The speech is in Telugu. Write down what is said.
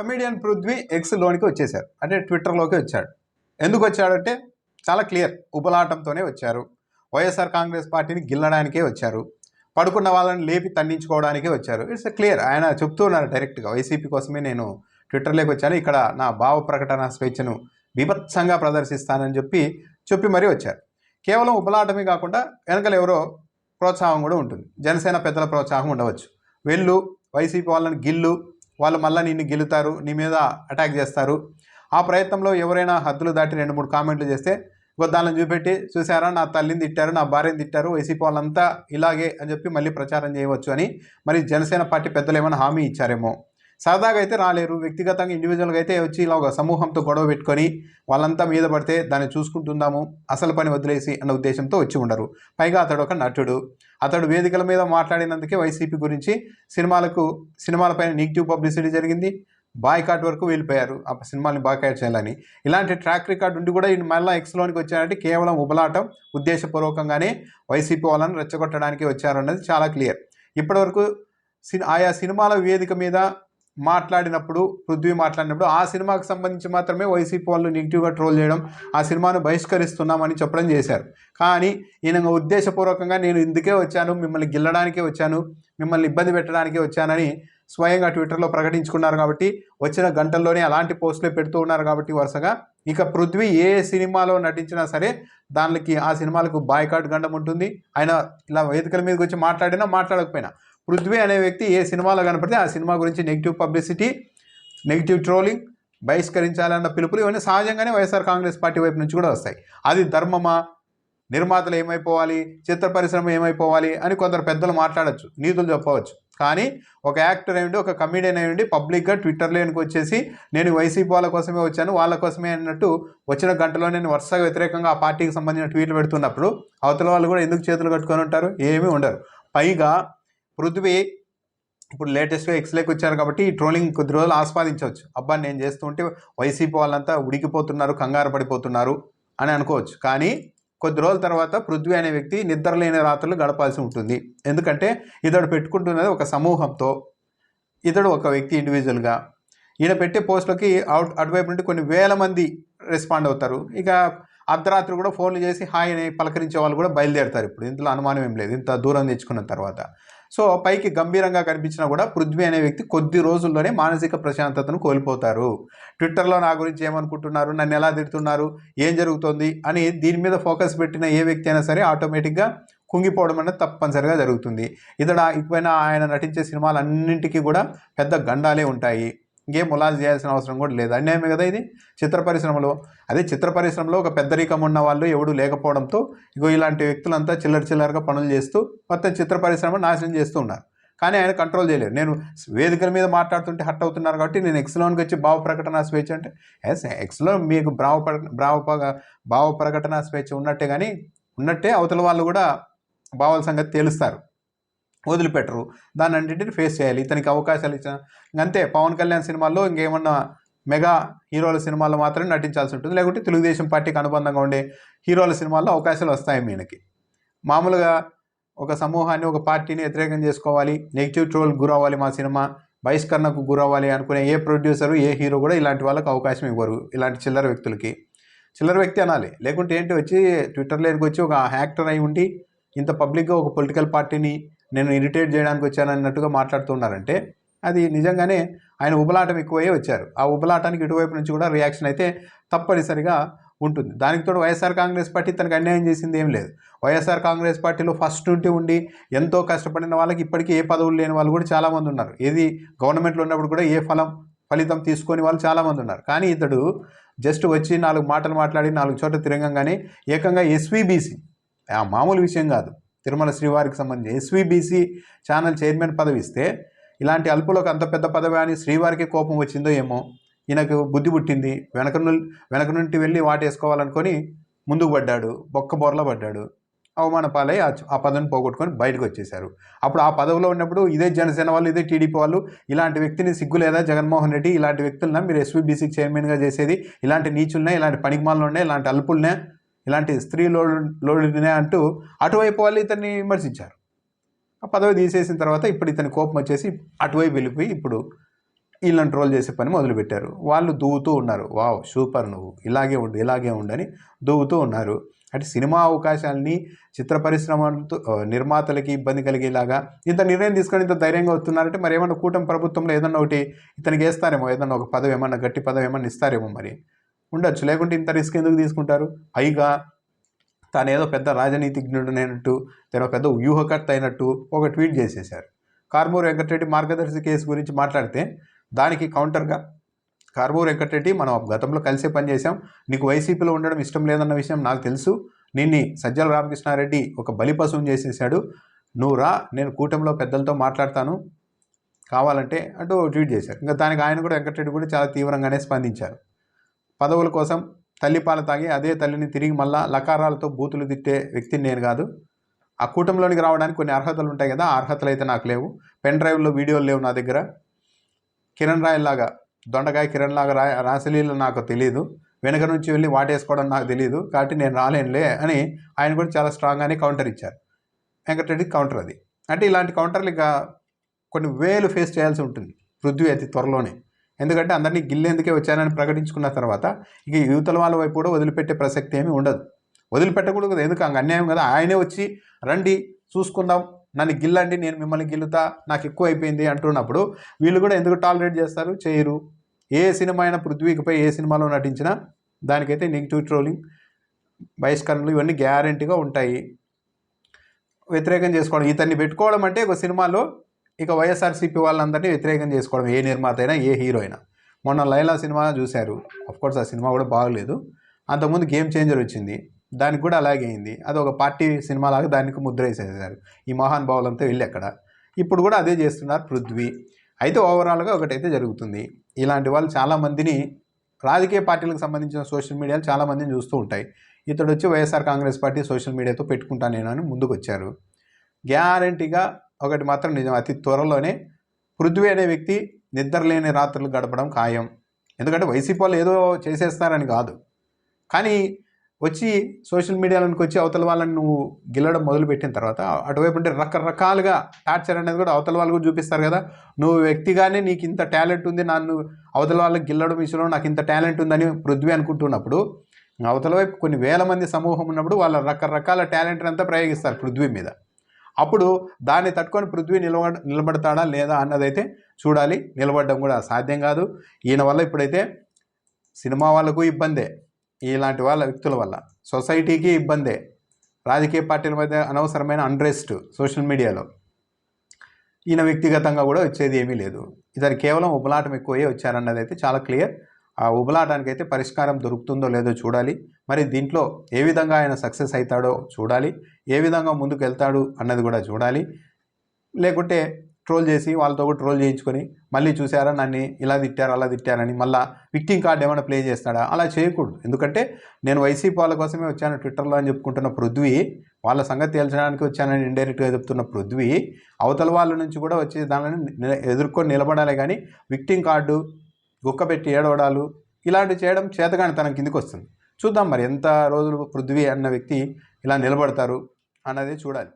కమెడియన్ పృథ్వీ ఎక్స్లోనికి వచ్చేశారు, అంటే ట్విట్టర్లోకి వచ్చాడు. ఎందుకు వచ్చాడంటే చాలా క్లియర్, ఉబలాటంతోనే వచ్చారు. వైఎస్ఆర్ కాంగ్రెస్ పార్టీని గిల్లడానికే వచ్చారు, పడుకున్న వాళ్ళని లేపి తన్నించుకోవడానికే వచ్చారు. It's clear. ఆయన చెప్తూ ఉన్నారు డైరెక్ట్గా, వైసీపీ కోసమే నేను ట్విట్టర్లోకి వచ్చాను, ఇక్కడ నా భావ ప్రకటన స్వేచ్ఛను బీభత్సంగా ప్రదర్శిస్తానని చెప్పి మరీ వచ్చారు. కేవలం ఉబలాటమే కాకుండా వెనకలు ఎవరో ప్రోత్సాహం కూడా ఉంటుంది. జనసేన పెద్దల ప్రోత్సాహం ఉండవచ్చు. వెళ్ళు, వైసీపీ వాళ్ళని గిల్లు, వాళ్ళు మళ్ళీ నిన్ను గెలుతారు, నీ మీద అటాక్ చేస్తారు. ఆ ప్రయత్నంలో ఎవరైనా హద్దులు దాటి 2-3 కామెంట్లు చేస్తే గొద్దాలను చూపెట్టి, చూసారా నా తల్లిని తిట్టారు, నా భార్యని తిట్టారు, వైసీపీ వాళ్ళంతా ఇలాగే అని చెప్పి మళ్ళీ ప్రచారం చేయవచ్చు అని మరి జనసేన పార్టీ పెద్దలు ఏమైనా హామీ ఇచ్చారేమో. సరదాగా అయితే రాలేరు, వ్యక్తిగతంగా ఇండివిజువల్గా అయితే వచ్చి ఇలా ఒక సమూహంతో గొడవ పెట్టుకొని వాళ్ళంతా మీద పడితే దాన్ని చూసుకుంటుందాము, అసలు పని వదిలేసి అన్న ఉద్దేశంతో వచ్చి ఉండరు. పైగా అతడు ఒక నటుడు. అతడు వేదికల మీద మాట్లాడినందుకే వైసీపీ గురించి సినిమాలపైన నెగిటివ్ పబ్లిసిటీ జరిగింది, బాయ్కాట్ వరకు వెళ్ళిపోయారు, ఆ సినిమాని బాయ్కాట్ చేయాలని. ఇలాంటి ట్రాక్ రికార్డు ఉండి కూడా ఈయన మళ్ళీ ఎక్స్లోనికి వచ్చారంటే కేవలం ఉబలాటం, ఉద్దేశపూర్వకంగానే వైసీపీ వాళ్ళని రెచ్చగొట్టడానికి వచ్చారన్నది చాలా క్లియర్. ఇప్పటివరకు ఆయా సినిమాల వేదిక మీద పృథ్వీ మాట్లాడినప్పుడు ఆ సినిమాకు సంబంధించి మాత్రమే వైసీపీ వాళ్ళు నెగిటివ్గా ట్రోల్ చేయడం, ఆ సినిమాను బహిష్కరిస్తున్నామని చెప్పడం చేశారు. కానీ ఈయన ఉద్దేశపూర్వకంగా నేను ఇందుకే వచ్చాను, మిమ్మల్ని గిల్లడానికే వచ్చాను, మిమ్మల్ని ఇబ్బంది పెట్టడానికే వచ్చానని స్వయంగా ట్విట్టర్లో ప్రకటించుకున్నారు. కాబట్టి వచ్చిన గంటల్లోనే అలాంటి పోస్టులే పెడుతూ ఉన్నారు. కాబట్టి వరుసగా ఇక పృథ్వీ ఏ సినిమాలో నటించినా సరే దానికి ఆ సినిమాలకు బాయ్కాట్ గండం ఉంటుంది. ఆయన ఇలా వేదికల మీదకి వచ్చి మాట్లాడినా మాట్లాడకపోయినా పృథ్వీ అనే వ్యక్తి ఏ సినిమాలో కనపడితే ఆ సినిమా గురించి నెగిటివ్ పబ్లిసిటీ, నెగిటివ్ ట్రోలింగ్, బహిష్కరించాలన్న పిలుపులు ఇవన్నీ సహజంగానే వైఎస్ఆర్ కాంగ్రెస్ పార్టీ వైపు నుంచి కూడా వస్తాయి. అది ధర్మమా, నిర్మాతలు ఏమైపోవాలి, చిత్ర పరిశ్రమ ఏమైపోవాలి అని కొందరు పెద్దలు మాట్లాడచ్చు, నీతులు చెప్పవచ్చు. కానీ ఒక యాక్టర్ అయ్యండి, ఒక కమెడియన్ అయ్యండి పబ్లిక్గా ట్విట్టర్లోనికి వచ్చేసి నేను వైసీపీ వాళ్ళ కోసమే వచ్చాను, వాళ్ళ కోసమే అన్నట్టు వచ్చిన గంటలో నేను వరుసగా వ్యతిరేకంగా ఆ పార్టీకి సంబంధించిన ట్వీట్లు పెడుతున్నప్పుడు అవతల వాళ్ళు కూడా ఎందుకు చేతులు కట్టుకొని ఉంటారు? ఏమీ ఉండరు. పైగా పృథ్వీ ఇప్పుడు లేటెస్ట్గా ఎక్స్లోకి వచ్చారు కాబట్టి ఈ ట్రోలింగ్ కొద్ది రోజులు ఆస్వాదించవచ్చు. అబ్బా నేను చేస్తుంటే వైసీపీ వాళ్ళంతా ఉడికిపోతున్నారు, కంగారు పడిపోతున్నారు అని అనుకోవచ్చు. కానీ కొద్ది రోజుల తర్వాత పృథ్వీ అనే వ్యక్తి నిద్రలేని రాత్రులు గడపాల్సి ఉంటుంది. ఎందుకంటే ఇతడు పెట్టుకుంటున్నది ఒక సమూహంతో, ఇతడు ఒక వ్యక్తి ఇండివిజువల్గా. ఈయన పెట్టే పోస్టులకి అటువైపు నుండి కొన్ని వేల మంది రెస్పాండ్ అవుతారు. ఇక అర్ధరాత్రి కూడా ఫోన్లు చేసి హాయ్ అని పలకరించే వాళ్ళు కూడా బయలుదేరుతారు. ఇప్పుడు ఇందులో అనుమానం ఏం లేదు, ఇంత దూరం తెచ్చుకున్న తర్వాత. సో పైకి గంభీరంగా కనిపించినా కూడా పృథ్వీ అనే వ్యక్తి కొద్ది రోజుల్లోనే మానసిక ప్రశాంతతను కోల్పోతారు. ట్విట్టర్లో నా గురించి ఏమనుకుంటున్నారు, నన్ను ఎలా తిడుతున్నారు, ఏం జరుగుతుంది అని దీని మీద ఫోకస్ పెట్టిన ఏ వ్యక్తి అయినా సరే ఆటోమేటిక్గా కుంగిపోవడం అనేది తప్పనిసరిగా జరుగుతుంది. ఇకపైన ఆయన నటించే సినిమాలన్నింటికీ కూడా పెద్ద గండాలే ఉంటాయి. ఇంకేం ములాజ్ చేయాల్సిన అవసరం కూడా లేదు. అన్యాయమే కదా ఇది చిత్ర పరిశ్రమలో ఒక పెద్దరికం ఉన్న వాళ్ళు ఎవడు లేకపోవడంతో ఇలాంటి వ్యక్తులంతా చిల్లరగా పనులు చేస్తూ మొత్తం చిత్ర పరిశ్రమ నాశనం చేస్తూ ఉన్నారు. కానీ ఆయన కంట్రోల్ చేయలేరు. నేను వేదికల మీద మాట్లాడుతుంటే హట్ అవుతున్నారు కాబట్టి నేను ఎక్స్లోనికి వచ్చి భావ ప్రకటన స్వేచ్ఛ అంటే ఎక్స్లో మీకు భావ ప్రకటన స్వేచ్ఛ ఉన్నట్టే అవతల వాళ్ళు కూడా భావాల సంగతి తేలుస్తారు, వదిలిపెట్టరు. దాన్ని అన్నింటిని ఫేస్ చేయాలి. ఇతనికి అవకాశాలు ఇచ్చిన అంతే. పవన్ కళ్యాణ్ సినిమాల్లో ఇంకేమన్నా మెగా హీరోల సినిమాల్లో మాత్రమే నటించాల్సి ఉంటుంది, లేకుంటే తెలుగుదేశం పార్టీకి అనుబంధంగా ఉండే హీరోల సినిమాల్లో అవకాశాలు వస్తాయి. ఈయనకి మామూలుగా ఒక సమూహాన్ని, ఒక పార్టీని వ్యతిరేకం చేసుకోవాలి, నెగిటివ్ ట్రోల్ గురవ్వాలి, మా సినిమా బహిష్కరణకు గురవ్వాలి అనుకునే ఏ ప్రొడ్యూసరు, ఏ హీరో కూడా ఇలాంటి వాళ్ళకి అవకాశం ఇవ్వరు. ఇలాంటి చిల్లర వ్యక్తి అనాలి. లేకుంటే ఏంటి, వచ్చి ట్విట్టర్లోకి వచ్చి ఒక యాక్టర్ అయి ఉండి ఇంత పబ్లిక్గా ఒక పొలిటికల్ పార్టీని నేను ఇరిటేట్ చేయడానికి వచ్చానన్నట్టుగా మాట్లాడుతున్నారంటే అది నిజంగానే ఆయన ఉబలాటం ఎక్కువయ్యే వచ్చారు. ఆ ఉబలాటానికి ఇటువైపు నుంచి కూడా రియాక్షన్ అయితే తప్పనిసరిగా ఉంటుంది. దానికి తోడు వైఎస్ఆర్ కాంగ్రెస్ పార్టీ తనకు అన్యాయం చేసింది ఏం లేదు. వైఎస్ఆర్ కాంగ్రెస్ పార్టీలో ఫస్ట్ ఉండి ఎంతో కష్టపడిన వాళ్ళకి ఇప్పటికీ ఏ పదవులు లేని వాళ్ళు కూడా చాలామంది ఉన్నారు. ఏది గవర్నమెంట్లో ఉన్నప్పుడు కూడా ఏ ఫలితం తీసుకొని వాళ్ళు చాలామంది ఉన్నారు. కానీ ఇతడు జస్ట్ వచ్చి 4 మాటలు మాట్లాడి 4 చోట్ల తిరగంగానే ఏకంగా ఎస్వీబీసీ, ఆ మామూలు విషయం కాదు, తిరుమల శ్రీవారికి సంబంధించి ఎస్వీబీసీ ఛానల్ చైర్మన్ పదవి ఇస్తే ఇలాంటి అల్పులకు అంత పెద్ద పదవి అని శ్రీవారికి కోపం వచ్చిందో ఏమో, ఈయనకు బుద్ధి పుట్టింది, వెనక నుండి వెళ్ళి వాటేసుకోవాలనుకొని ముందుకు పడ్డాడు, బొర్రలో పడ్డాడు, అవమాన పాలై ఆ పదవిని పోగొట్టుకొని బయటకు వచ్చేశారు. అప్పుడు ఆ పదవిలో ఉన్నప్పుడు ఇదే జనసేన వాళ్ళు, ఇదే టీడీపీ వాళ్ళు ఇలాంటి వ్యక్తిని సిగ్గు లేదా జగన్మోహన్ రెడ్డి, ఇలాంటి వ్యక్తులనే మీరు ఎస్వీబీసీకి చైర్మన్గా చేసేది, ఇలాంటి నీచులనే, ఇలాంటి పనికిమాలను ఉండే, ఇలాంటి అల్పులనే, ఇలాంటి స్త్రీ లోడునే అంటూ అటువైపు వాళ్ళు ఇతన్ని విమర్శించారు. ఆ పదవి తీసేసిన తర్వాత ఇప్పుడు ఇతని కోపం వచ్చేసి అటువైపు వెళ్ళిపోయి ఇప్పుడు వీళ్ళని ట్రోల్ చేసే పని మొదలుపెట్టారు. వాళ్ళు దువ్వుతూ ఉన్నారు, వావ్ సూపర్, నువ్వు ఇలాగే ఉండు ఇలాగే ఉండని దువ్వుతూ ఉన్నారు. అంటే సినిమా అవకాశాలని చిత్ర పరిశ్రమలతో నిర్మాతలకి ఇబ్బంది కలిగేలాగా ఇంత నిర్ణయం తీసుకొని ఇంత ధైర్యంగా వస్తున్నారంటే మరి ఏమన్నా కూటమి ప్రభుత్వంలో ఏదన్నా ఒకటి ఇతనికి వేస్తారేమో, ఏదన్నా ఒక పదవి ఏమన్నా గట్టి పదవి ఏమన్నా ఇస్తారేమో, మరి ఉండొచ్చు. లేకుంటే ఇంత రిస్క్ ఎందుకు తీసుకుంటారు? పైగా తాను ఏదో పెద్ద రాజనీతిజ్ఞుడైనట్టు, తను పెద్ద వ్యూహకర్త అయినట్టు ఒక ట్వీట్ చేసేశారు. కారుమూరి వెంకటరెడ్డి మార్గదర్శి కేసు గురించి మాట్లాడితే దానికి కౌంటర్గా కారుమూరి వెంకటరెడ్డి, మనం గతంలో కలిసే పనిచేసాం, నీకు వైసీపీలో ఉండడం ఇష్టం లేదన్న విషయం నాకు తెలుసు, నిన్ని సజ్జల రామకృష్ణారెడ్డి ఒక బలిపశువుని చేసేసాడు, నువ్వు రా, నేను కూటమిలో పెద్దలతో మాట్లాడతాను కావాలంటే అంటూ ట్వీట్ చేశారు. ఇంకా దానికి ఆయన కూడా వెంకటరెడ్డి కూడా చాలా తీవ్రంగానే స్పందించారు. పదవుల కోసం తల్లిపాలు తాగి అదే తల్లిని తిరిగి మళ్ళా లకారాలతో బూతులు తిట్టే వ్యక్తిని నేను కాదు. ఆ కూటమిలోనికి రావడానికి కొన్ని అర్హతలు ఉంటాయి కదా, ఆ అర్హతలు అయితే నాకు లేవు. పెన్ డ్రైవ్లో వీడియోలు లేవు నా దగ్గర. కిరణ్ రాయల్లాగా, దొండకాయ కిరణ్ లాగా రాసలీలు నాకు తెలియదు, వెనక నుంచి వెళ్ళి వాటేసుకోవడం నాకు తెలియదు, కాబట్టి నేను రాలేనులే అని ఆయన కూడా చాలా స్ట్రాంగ్గానే కౌంటర్ ఇచ్చారు. వెంకటరెడ్డికి కౌంటర్ అది. అంటే ఇలాంటి కౌంటర్లు ఇక కొన్ని వేలు ఫేస్ చేయాల్సి ఉంటుంది పృథ్వీ అతి త్వరలోనే. ఎందుకంటే అందరినీ గిల్లేందుకే వచ్చానని ప్రకటించుకున్న తర్వాత ఇక యువతల వాళ్ళ వైపు కూడా వదిలిపెట్టే ప్రసక్తి ఏమీ ఉండదు. వదిలిపెట్టకూడదు కదా, ఎందుకు అన్యాయం కదా. ఆయనే వచ్చి రండి చూసుకుందాం, నన్ను గిల్లండి, నేను మిమ్మల్ని గిల్లుతా, నాకు ఎక్కువ అయిపోయింది అంటున్నప్పుడు వీళ్ళు కూడా ఎందుకు టాలరేట్ చేస్తారు? చేయరు. ఏ సినిమా అయినా పృథ్వీకిపై ఏ సినిమాలో నటించినా దానికైతే నెగిటివ్ ట్రోలింగ్, బహిష్కరణలు ఇవన్నీ గ్యారెంటీగా ఉంటాయి. వ్యతిరేకం చేసుకోవడం, ఇతన్ని పెట్టుకోవడం అంటే ఒక సినిమాలో ఇక వైఎస్ఆర్సీపీ వాళ్ళందరినీ వ్యతిరేకం చేసుకోవడం, ఏ నిర్మాత అయినా ఏ హీరో అయినా. మొన్న లైలా సినిమా చూశారు, అఫ్కోర్స్ ఆ సినిమా కూడా బాగలేదు. అంతకుముందు గేమ్ చేంజర్ వచ్చింది, దానికి కూడా అలాగే అయింది. అది ఒక పార్టీ సినిమా లాగా దానికి ముద్ర వేసేసారు ఈ మహాన్ భావులంతా వెళ్ళి అక్కడ. ఇప్పుడు కూడా అదే చేస్తున్నారు పృథ్వీ. అయితే ఓవరాల్గా ఒకటైతే జరుగుతుంది, ఇలాంటి వాళ్ళు చాలామందిని రాజకీయ పార్టీలకు సంబంధించిన సోషల్ మీడియాలు చాలామందిని చూస్తూ ఉంటాయి. ఇతడు వచ్చి వైఎస్ఆర్ కాంగ్రెస్ పార్టీ సోషల్ మీడియాతో పెట్టుకుంటాను నేను అని ముందుకు వచ్చారు. గ్యారంటీగా ఒకటి మాత్రం నిజం, అతి త్వరలోనే పృథ్వీ అనే వ్యక్తి నిద్రలేని రాత్రులు గడపడం ఖాయం. ఎందుకంటే వైసీపీ వాళ్ళు ఏదో చేసేస్తారని కాదు, కానీ వచ్చి సోషల్ మీడియాలోకి వచ్చి అవతల వాళ్ళని నువ్వు గిల్లడం మొదలుపెట్టిన తర్వాత అటువైపు అంటే రకరకాలుగా టార్చర్ అనేది కూడా అవతల వాళ్ళు కూడా చూపిస్తారు కదా. నువ్వు వ్యక్తిగానే నీకు ఇంత టాలెంట్ ఉంది, నన్ను అవతల వాళ్ళకి గిల్లడం విషయంలో నాకు ఇంత టాలెంట్ ఉందని పృథ్వీ అనుకుంటున్నప్పుడు, అవతల వైపు కొన్ని వేల మంది సమూహం ఉన్నప్పుడు వాళ్ళ రకరకాల టాలెంట్ అంతా ప్రయోగిస్తారు పృథ్వీ మీద. అప్పుడు దాన్ని తట్టుకొని పృథ్వీ నిలబడతాడా లేదా అన్నదైతే చూడాలి. నిలబడడం కూడా సాధ్యం కాదు ఈయన వల్ల. ఇప్పుడైతే సినిమా వాళ్ళకు ఇబ్బందే, ఇలాంటి వాళ్ళ వ్యక్తుల వల్ల సొసైటీకి ఇబ్బందే, రాజకీయ పార్టీల మధ్య అనవసరమైన అన్రెస్ట్ సోషల్ మీడియాలో. ఈయన వ్యక్తిగతంగా కూడా వచ్చేది ఏమీ లేదు. ఇతను కేవలం ఉబలాటం ఎక్కువే వచ్చారన్నది అయితే చాలా క్లియర్. ఆ ఉబలాటానికైతే పరిష్కారం దొరుకుతుందో లేదో చూడాలి. మరి దీంట్లో ఏ విధంగా ఆయన సక్సెస్ అవుతాడో చూడాలి, ఏ విధంగా ముందుకు వెళ్తాడు అన్నది కూడా చూడాలి. లేకుంటే ట్రోల్ చేసి వాళ్ళతో కూడా ట్రోల్ చేయించుకొని మళ్ళీ చూసారా నన్ను ఇలా తిట్టారు అలా తిట్టారని మళ్ళీ విక్టింగ్ కార్డ్ ఏమైనా ప్లే చేస్తాడా? అలా చేయకూడదు. ఎందుకంటే నేను వైసీపీ వాళ్ళ కోసమే వచ్చాను ట్విట్టర్లో అని చెప్పుకుంటున్న పృథ్వీ, వాళ్ళ సంగతి తేల్చడానికి వచ్చానని ఇండైరెక్ట్గా చెప్తున్న పృథ్వీ అవతల వాళ్ళ నుంచి కూడా వచ్చే దానిని ఎదుర్కొని నిలబడాలి. కానీ విక్టింగ్ కార్డు, గుక్కపెట్టి ఏడవడాలు ఇలాంటివి చేయడం చేతగాని తన కిందికి వస్తుంది. చూద్దాం మరి ఎంత రోజులు పృథ్వీ అన్న వ్యక్తి ఇలా నిలబడతారు అన్నది చూడాలి.